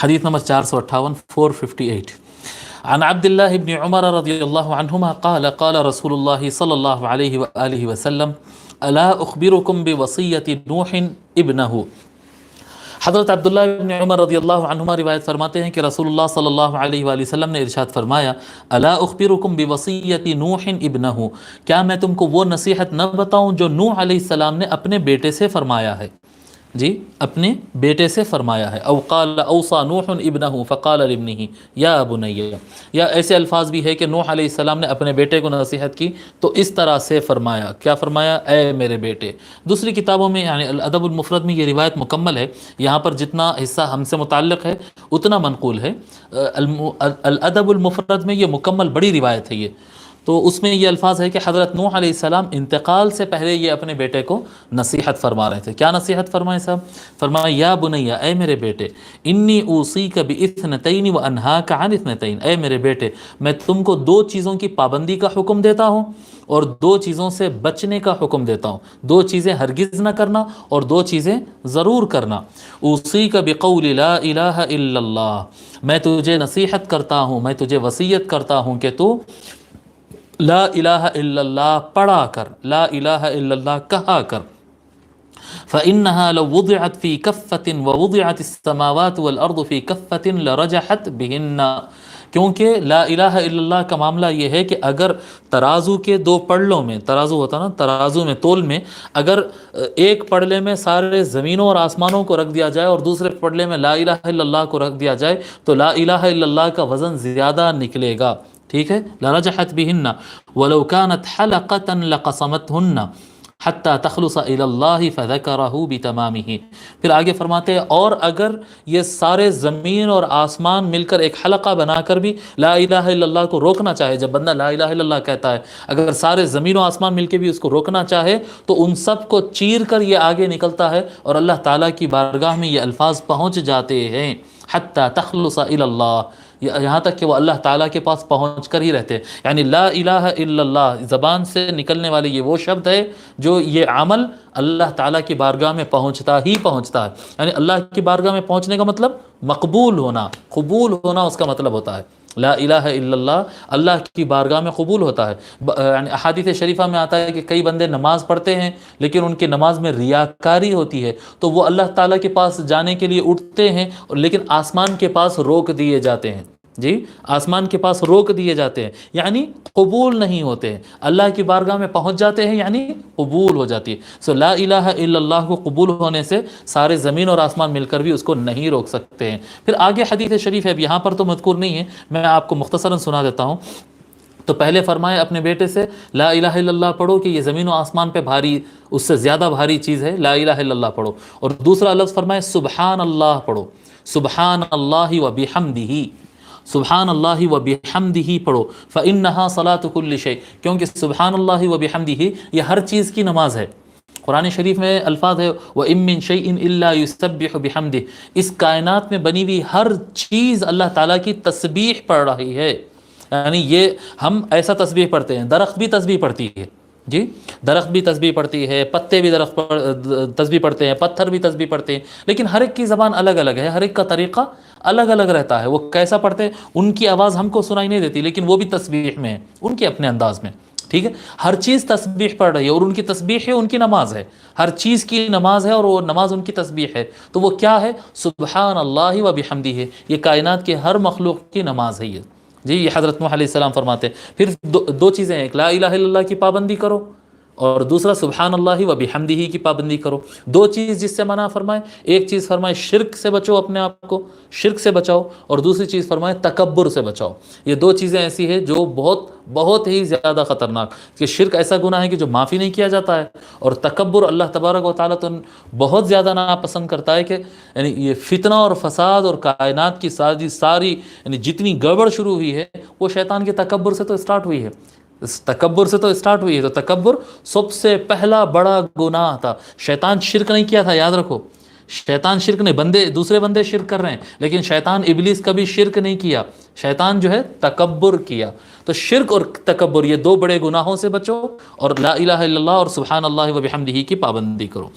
حدیث نمبر 458 458 عن عبد الله بن عمر رضي الله عنهما قال قال رسول الله صلى الله عليه وآله وسلم ألا أخبركم بوصية نوح ابنه. حضرت عبداللہ ابن عمر رضی اللہ عنہما روایت فرماتے ہیں کہ رسول اللہ صلی اللہ علیہ وآلہ وسلم نے ارشاد فرمایا الا اخبرکم بوصیت نوح ابنہ، کیا میں تم کو وہ نصیحت نہ بتاؤں جو نوح علیہ السلام نے اپنے بیٹے سے فرمایا ہے، جی اپنے بیٹے سے فرمایا ہے. او قال اوصى نوح ابنه فقال لابنه یا بنی، یا ایسے الفاظ بھی ہے کہ نوح علیہ السلام نے اپنے بیٹے کو نصیحت کی تو اس طرح سے فرمایا، کیا فرمایا؟ اے میرے بیٹے. دوسری کتابوں میں یعنی الادب المفرد میں یہ روایت مکمل ہے، یہاں پر جتنا حصہ ہم سے متعلق ہے اتنا منقول ہے. الادب المفرد میں یہ مکمل بڑی روایت ہے یہ، تو اس میں یہ الفاظ ہے کہ حضرت نوح علیہ السلام انتقال سے پہلے یہ اپنے بیٹے کو نصیحت فرما رہے تھے. کیا نصیحت فرمائے صاحب؟ فرمایا یا بنیا، اے میرے بیٹے، انی اوصیک باثنتین وانہاک عن اثنتین، اے میرے بیٹے میں تم کو دو چیزوں کی پابندی کا حکم دیتا ہوں اور دو چیزوں سے بچنے کا حکم دیتا ہوں. دو چیزیں ہرگز نہ کرنا اور دو چیزیں ضرور کرنا. اوصیک بقول لا الہ الا اللہ، میں تجھے نصیحت کرتا ہوں، میں تجھے وصیت کرتا ہوں کہ تو لا الہ الا اللہ پڑھا کر، لا الہ الا اللہ کہا کر. فإنها لو وضعت في كفة ووضعت السماوات والأرض في كفة لرجحت بهن، کیونکہ لا الہ الا اللہ کا معاملہ یہ ہے کہ اگر ترازو کے دو پڑلوں میں، ترازو ہوتا نا ترازو میں تول میں، اگر ایک پڑلے میں سارے زمینوں اور آسمانوں کو رکھ دیا جائے اور دوسرے پڑلے میں لا الہ الا اللہ کو رکھ دیا جائے تو لا الہ الا اللہ کا وزن زیادہ نکلے گا. ٹھیک ہے، لرجحت بہن ولو كانت حلقة لقسمتهن حتى تخلص الى اللہ فذكره بتمامه. پھر آگے فرماتے ہیں اور اگر یہ سارے زمین اور آسمان مل کر ایک حلقہ بنا کر بھی لا الہ الا اللہ کو روکنا چاہے، جب بندہ لا الہ الا اللہ کہتا ہے اگر سارے زمین و آسمان مل کے بھی اس کو روکنا چاہے تو ان سب کو چیر کر یہ آگے نکلتا ہے اور اللہ تعالیٰ کی بارگاہ میں یہ الفاظ پہنچ جاتے ہیں حتی تخلص الی اللہ، یہاں تک کہ وہ اللہ تعالیٰ کے پاس پہنچ کر ہی رہتے ہیں. یعنی لا الہ الا اللہ زبان سے نکلنے والے یہ وہ شبد ہے جو یہ عمل اللہ تعالیٰ کی بارگاہ میں پہنچتا ہی پہنچتا ہے. یعنی اللہ کی بارگاہ میں پہنچنے کا مطلب مقبول ہونا، قبول ہونا اس کا مطلب ہوتا ہے. لا الہ الا اللہ اللہ کی بارگاہ میں قبول ہوتا ہے. یعنی احادیث شریفہ میں آتا ہے کہ کئی بندے نماز پڑھتے ہیں لیکن ان کی نماز میں ریاکاری ہوتی ہے تو وہ اللہ تعالیٰ کے پاس جانے کے لیے اٹھتے ہیں لیکن آسمان کے پاس روک دیے جاتے ہیں. جی آسمان کے پاس روک دیے جاتے ہیں یعنی قبول نہیں ہوتے ہیں. اللہ کی بارگاہ میں پہنچ جاتے ہیں یعنی قبول ہو جاتی ہے. سو لا الہ الا اللہ کو قبول ہونے سے سارے زمین اور آسمان مل کر بھی اس کو نہیں روک سکتے ہیں. پھر آگے حدیث شریف ہے، اب یہاں پر تو مذکور نہیں ہے، میں آپ کو مختصراً سنا دیتا ہوں. تو پہلے فرمائے اپنے بیٹے سے لا الہ الا اللہ پڑھو کہ یہ زمین و آسمان پہ بھاری، اس سے زیادہ بھاری چیز ہے، لا الہ الا اللہ پڑھو. اور دوسرا لفظ فرمائے سبحان اللہ پڑھو، سبحان اللہ و بحمدہ، سبحان اللہ و بحمدہ پڑھو. فإنہا صلاة کل شیء، کیونکہ سبحان اللہ و بحمدہ یہ ہر چیز کی نماز ہے. قرآن شریف میں الفاظ ہے وَإِن مِّن شَيْءٍ إِلَّا يُسَبِّحُ بِحَمْدِهِ، اس کائنات میں بنی ہوئی ہر چیز اللہ تعالیٰ کی تسبیح پڑھ رہی ہے. یعنی یہ ہم ایسا تسبیح پڑھتے ہیں، درخت بھی تسبیح پڑھتی ہے، جی درخت بھی تسبیح پڑھتی ہے، پتے بھی درخت تسبیح پڑھتے ہیں، پتھر بھی تسبیح پڑھتے ہیں، لیکن ہر ایک کی زبان الگ الگ ہے، ہر ایک کا طریقہ الگ الگ رہتا ہے. وہ کیسا پڑھتے ہیں ان کی آواز ہم کو سنائی نہیں دیتی لیکن وہ بھی تسبیح میں ہیں ان کے اپنے انداز میں. ٹھیک ہے، ہر چیز تسبیح پڑھ رہی ہے اور ان کی تسبیح ہے، ان کی نماز ہے، ہر چیز کی نماز ہے اور وہ نماز ان کی تسبیح ہے. تو وہ کیا ہے؟ سبحان اللہ و بحمدہ ہے، یہ کائنات کے ہر مخلوق کی نماز ہے یہ. جی یہ حضرت نوح علیہ السلام فرماتے ہیں. پھر دو چیزیں ہیں، ایک لا الہ الا اللہ کی پابندی کرو اور دوسرا سبحان اللہ و بحمدہ کی پابندی کرو. دو چیز جس سے منع فرمائے، ایک چیز فرمائے شرک سے بچو، اپنے آپ کو شرک سے بچاؤ، اور دوسری چیز فرمائے تکبر سے بچاؤ. یہ دو چیزیں ایسی ہیں جو بہت ہی زیادہ خطرناک، کہ شرک ایسا گناہ ہے کہ جو معافی نہیں کیا جاتا ہے، اور تکبر اللہ تبارک و تعالیٰ تو بہت زیادہ ناپسند کرتا ہے. کہ یعنی یہ فتنہ اور فساد اور کائنات کی ساری یعنی جتنی گڑبڑ شروع ہوئی ہے وہ شیطان کے تکبر سے تو اسٹارٹ ہوئی ہے، تکبر سے تو اسٹارٹ ہوئی ہے. تو تکبر سب سے پہلا بڑا گناہ تھا. شیطان شرک نہیں کیا تھا، یاد رکھو، شیطان شرک نہیں، دوسرے بندے شرک کر رہے ہیں لیکن شیطان ابلیس کبھی شرک نہیں کیا، شیطان جو ہے تکبر کیا. تو شرک اور تکبر یہ دو بڑے گناہوں سے بچو اور لا الہ الا اللہ اور سبحان اللہ و بحمدہ کی پابندی کرو.